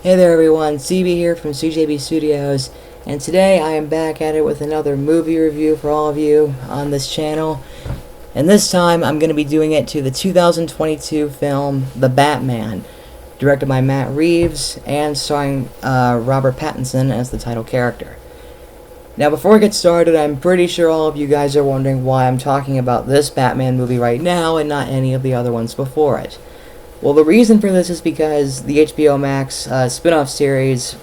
Hey there everyone, CB here from CJB Studios, and today I am back at it with another movie review for all of you on this channel. And this time I'm going to be doing it to the 2022 film The Batman, directed by Matt Reeves and starring Robert Pattinson as the title character. Now before we get started, I'm pretty sure all of you guys are wondering why I'm talking about this Batman movie right now and not any of the other ones before it. Well, the reason for this is because the HBO Max spin-off series,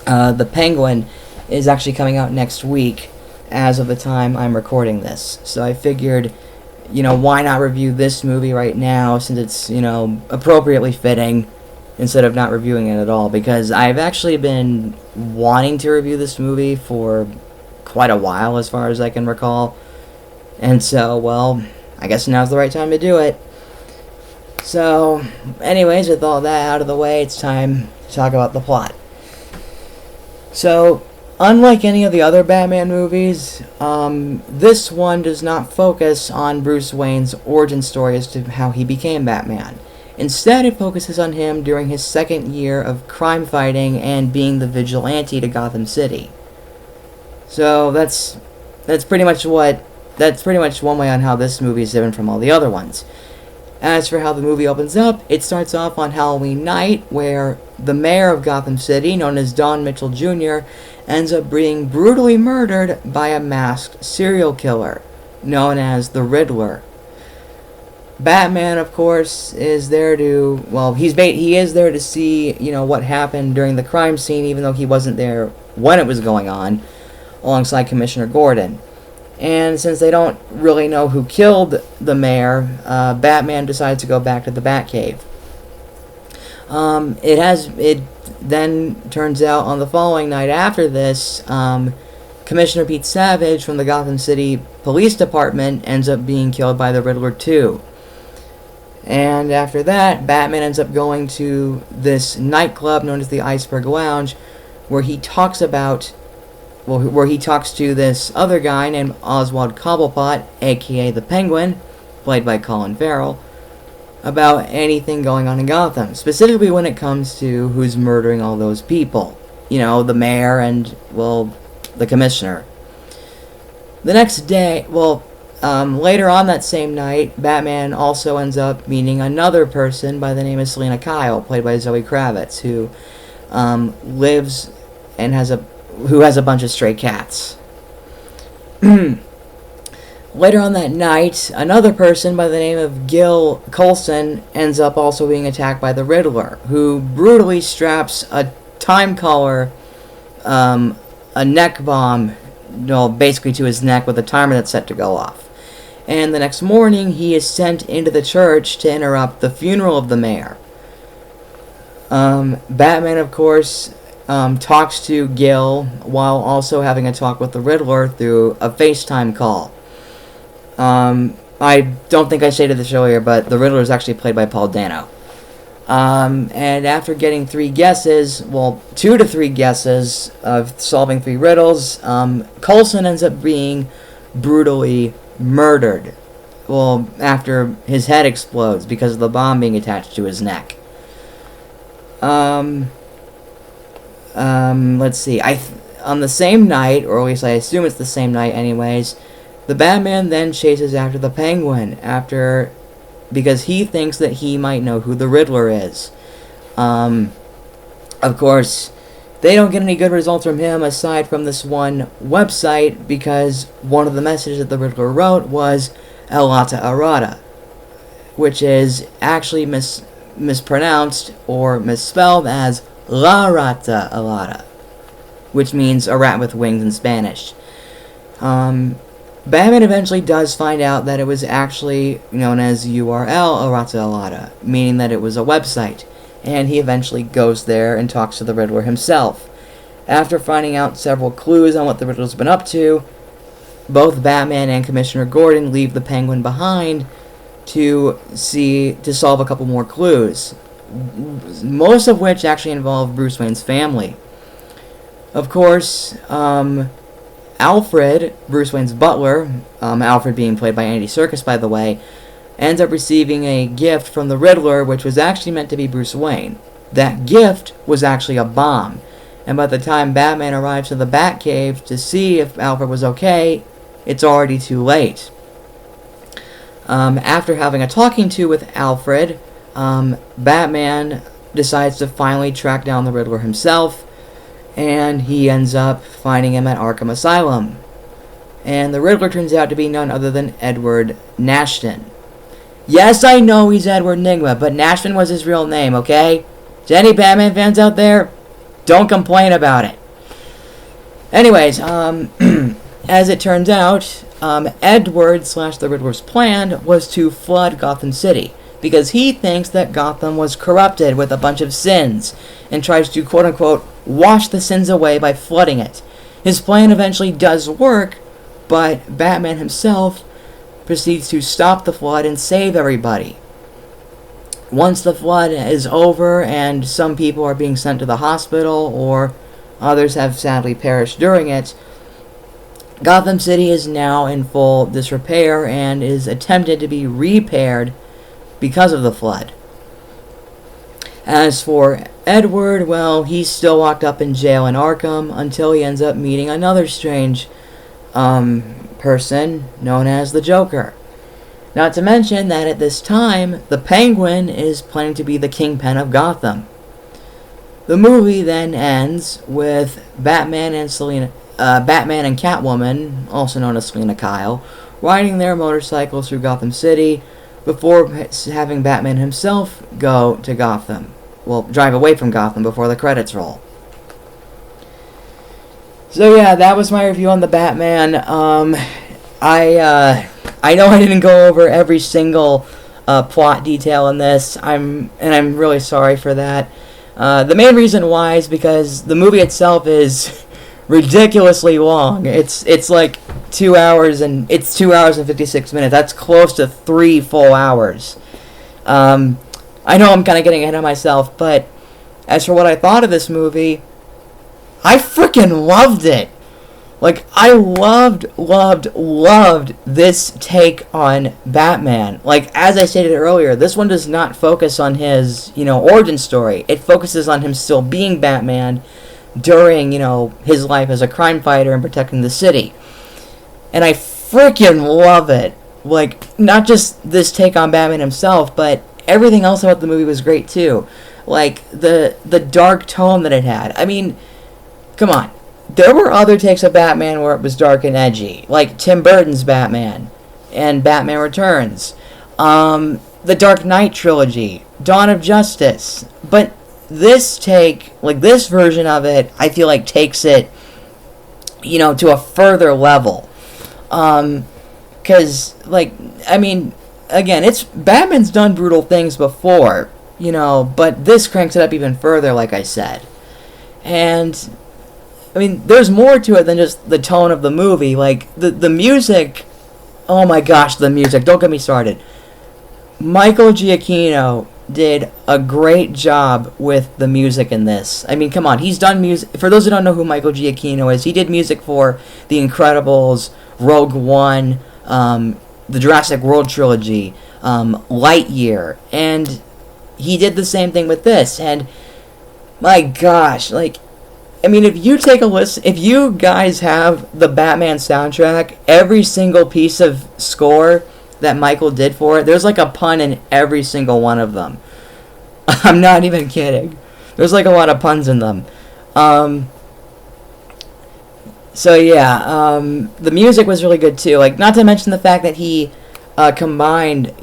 The Penguin, is actually coming out next week as of the time I'm recording this. So I figured, why not review this movie right now since it's, appropriately fitting instead of not reviewing it at all. Because I've actually been wanting to review this movie for quite a while as far as I can recall. And so, well, I guess now's the right time to do it. So, anyways, with all that out of the way, it's time to talk about the plot. So, unlike any of the other Batman movies, this one does not focus on Bruce Wayne's origin story as to how he became Batman. Instead, it focuses on him during his second year of crime fighting and being the vigilante to Gotham City. So, that's pretty much one way on how this movie is different from all the other ones. As for how the movie opens up, it starts off on Halloween night, where the mayor of Gotham City, known as Don Mitchell Jr., ends up being brutally murdered by a masked serial killer, known as the Riddler. Batman, of course, is there to, he is there to see, what happened during the crime scene, even though he wasn't there when it was going on, alongside Commissioner Gordon. And since they don't really know who killed the mayor, Batman decides to go back to the Batcave. It then turns out on the following night after this, Commissioner Pete Savage from the Gotham City Police Department ends up being killed by the Riddler too. And after that, Batman ends up going to this nightclub known as the Iceberg Lounge, where he talks to this other guy named Oswald Cobblepot, aka the Penguin, played by Colin Farrell, about anything going on in Gotham, specifically when it comes to who's murdering all those people. The mayor and, the commissioner. The next day, later on that same night, Batman also ends up meeting another person by the name of Selina Kyle, played by Zoe Kravitz, who lives and has a bunch of stray cats. Later on that night, another person by the name of Gil Coulson ends up also being attacked by the Riddler, who brutally straps a time collar, a neck bomb, basically to his neck with a timer that's set to go off. And the next morning, he is sent into the church to interrupt the funeral of the mayor. Batman, of course, talks to Gil while also having a talk with the Riddler through a FaceTime call. I don't think I stated this earlier, but the Riddler is actually played by Paul Dano. And after getting 2 to 3 guesses of solving 3 riddles, Coulson ends up being brutally murdered. After his head explodes because of the bomb being attached to his neck. Let's see. On the same night, or at least I assume it's the same night anyways, the Batman then chases after the Penguin because he thinks that he might know who the Riddler is. Of course, they don't get any good results from him aside from this one website, because one of the messages that the Riddler wrote was Elata Errata, which is actually mispronounced or misspelled as La Rata Alata, which means a rat with wings in Spanish. Batman eventually does find out that it was actually known as URL Errata Alata, meaning that it was a website, and he eventually goes there and talks to the Riddler himself. After finding out several clues on what the Riddler's been up to, both Batman and Commissioner Gordon leave the Penguin behind to solve a couple more clues, most of which actually involve Bruce Wayne's family. Of course, Alfred, Bruce Wayne's butler, Alfred being played by Andy Serkis, by the way, ends up receiving a gift from the Riddler, which was actually meant to be Bruce Wayne. that gift was actually a bomb. And by the time Batman arrives to the Batcave to see if Alfred was okay, it's already too late. After having a talking to with Alfred, Batman decides to finally track down the Riddler himself, and he ends up finding him at Arkham Asylum. And the Riddler turns out to be none other than Edward Nashton. Yes, I know he's Edward Nygma, but Nashton was his real name, okay? To any Batman fans out there, don't complain about it. Anyways, as it turns out, Edward / the Riddler's plan was to flood Gotham City, because he thinks that Gotham was corrupted with a bunch of sins, and tries to quote-unquote wash the sins away by flooding it. His plan eventually does work, but Batman himself proceeds to stop the flood and save everybody. Once the flood is over and some people are being sent to the hospital or others have sadly perished during it, Gotham City is now in full disrepair and is attempted to be repaired because of the flood. As for Edward, well, he's still locked up in jail in Arkham until he ends up meeting another strange person known as the Joker. Not to mention that at this time, the Penguin is planning to be the kingpin of Gotham. The movie then ends with Batman and Catwoman, also known as Selina Kyle, riding their motorcycles through Gotham City before having Batman himself go to Gotham. Well, drive away from Gotham before the credits roll. So yeah, that was my review on the Batman. I know I didn't go over every single plot detail in this. I'm really sorry for that. The main reason why is because the movie itself is ridiculously long. It's like 2 hours and 56 minutes. That's close to 3 full hours. I know I'm kind of getting ahead of myself, but as for what I thought of this movie, I freaking loved it. Like, I loved this take on Batman. Like, as I stated earlier, this one does not focus on his, origin story. It focuses on him still being Batman during, his life as a crime fighter and protecting the city. And I freaking love it. Like, not just this take on Batman himself, but everything else about the movie was great, too. Like, the dark tone that it had. I mean, come on. There were other takes of Batman where it was dark and edgy, like Tim Burton's Batman and Batman Returns, the Dark Knight trilogy, Dawn of Justice. But this take, like this version of it, I feel like takes it, to a further level. Because, again, Batman's done brutal things before, but this cranks it up even further, like I said. And there's more to it than just the tone of the movie. Like, the music, oh my gosh, the music, don't get me started. Michael Giacchino did a great job with the music in this. Come on, he's done music, for those who don't know who Michael Giacchino is, he did music for The Incredibles, Rogue One, the Jurassic World trilogy, Lightyear, and he did the same thing with this, and my gosh, if you take a listen, if you guys have the Batman soundtrack, every single piece of score that Michael did for it, there's like a pun in every single one of them. I'm not even kidding. There's like a lot of puns in them. The music was really good too. Like, not to mention the fact that he combined,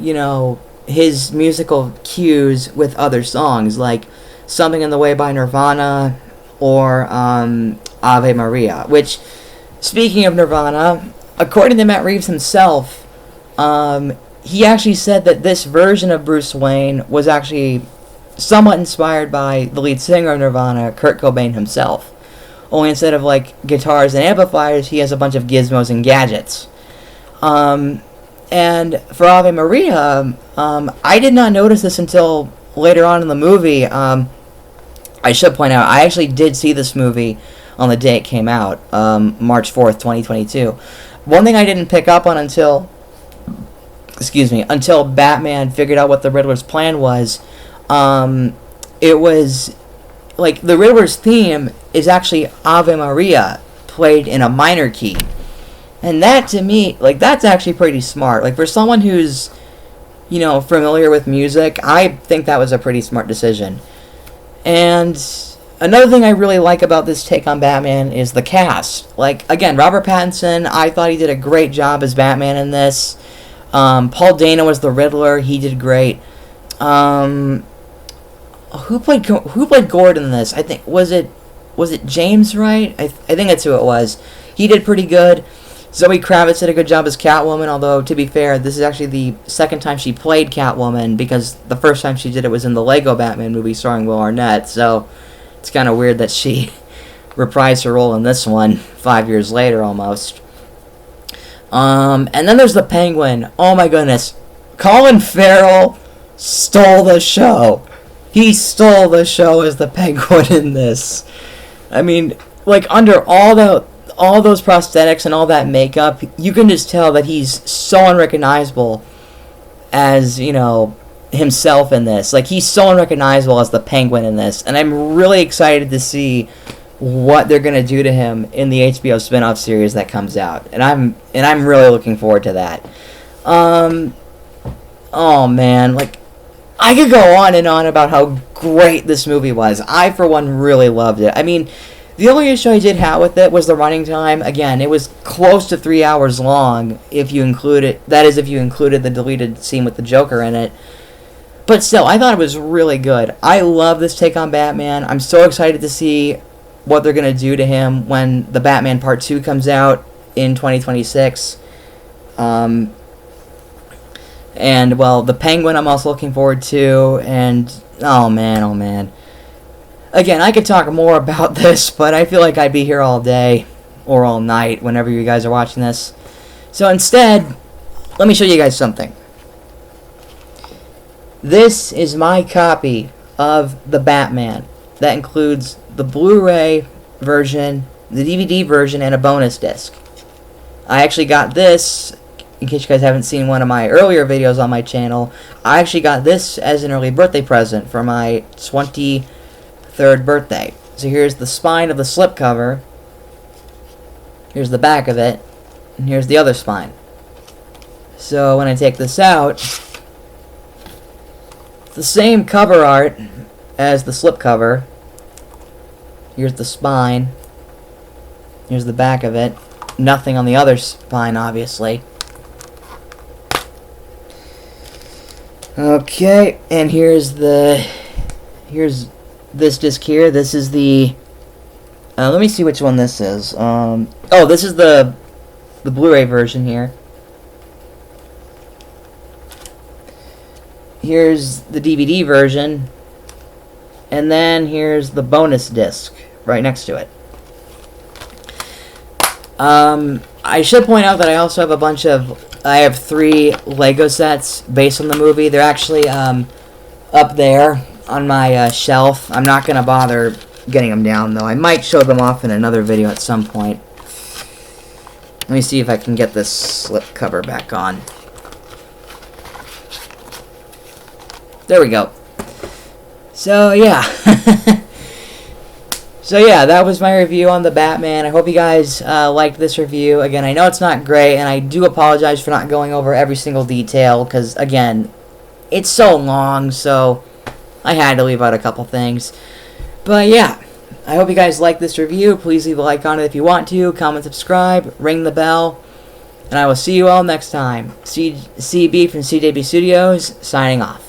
his musical cues with other songs, like Something in the Way by Nirvana, or Ave Maria, which, speaking of Nirvana, according to Matt Reeves himself, he actually said that this version of Bruce Wayne was actually somewhat inspired by the lead singer of Nirvana, Kurt Cobain himself. Only instead of, guitars and amplifiers, he has a bunch of gizmos and gadgets. And for Ave Maria, I did not notice this until later on in the movie. I should point out, I actually did see this movie on the day it came out, March 4th, 2022. One thing I didn't pick up on until Batman figured out what the Riddler's plan was, it was like the Riddler's theme is actually Ave Maria played in a minor key. And that, to me, like, that's actually pretty smart. Like, for someone who's, you know, familiar with music, I think that was a pretty smart decision. And another thing I really like about this take on Batman is the cast. Like, again, Robert Pattinson, I thought he did a great job as Batman in this. Paul Dano was the Riddler. He did great. Who played Gordon in this? I think, was it James Wright? I think that's who it was. He did pretty good. Zoe Kravitz did a good job as Catwoman, although, to be fair, this is actually the second time she played Catwoman, because the first time she did it was in the Lego Batman movie starring Will Arnett, so it's kind of weird that she reprised her role in this one 5 years later, almost. And then there's the Penguin. Oh my goodness. Colin Farrell stole the show. He stole the show as the Penguin in this. I mean, like, under all those prosthetics and all that makeup, you can just tell that he's so unrecognizable as, you know, himself in this. Like, he's so unrecognizable as the Penguin in this, and I'm really excited to see what they're gonna do to him in the HBO spin-off series that comes out, and I'm really looking forward to that. Oh man, like, I could go on and on about how great this movie was. I, for one, really loved it. I mean, the only issue I did have with it was the running time. Again, it was close to 3 hours long, if you include it. That is, if you included the deleted scene with the Joker in it. But still, I thought it was really good. I love this take on Batman. I'm so excited to see what they're going to do to him when the Batman Part 2 comes out in 2026. And, well, the Penguin I'm also looking forward to. And, oh man. Again, I could talk more about this, but I feel like I'd be here all day or all night whenever you guys are watching this. So instead, let me show you guys something. This is my copy of the Batman. That includes the Blu-ray version, the DVD version, and a bonus disc. I actually got this, in case you guys haven't seen one of my earlier videos on my channel, I actually got this as an early birthday present for my 23rd birthday. So here's the spine of the slipcover, here's the back of it, and here's the other spine. So when I take this out, it's the same cover art as the slipcover. Here's the spine, here's the back of it, nothing on the other spine, obviously. Okay, and here's this disc here. This is the let me see which one this is. Oh, this is the Blu-ray version here. Here's the DVD version, and then here's the bonus disc right next to it. I should point out that I also have I have 3 Lego sets based on the movie. They're actually up there on my shelf. I'm not going to bother getting them down, though. I might show them off in another video at some point. Let me see if I can get this slip cover back on. There we go. So, yeah. So yeah, that was my review on the Batman. I hope you guys liked this review. Again, I know it's not great, and I do apologize for not going over every single detail, because, again, it's so long, so I had to leave out a couple things. But yeah, I hope you guys liked this review. Please leave a like on it if you want to. Comment, subscribe, ring the bell, and I will see you all next time. CB from CJB Studios, signing off.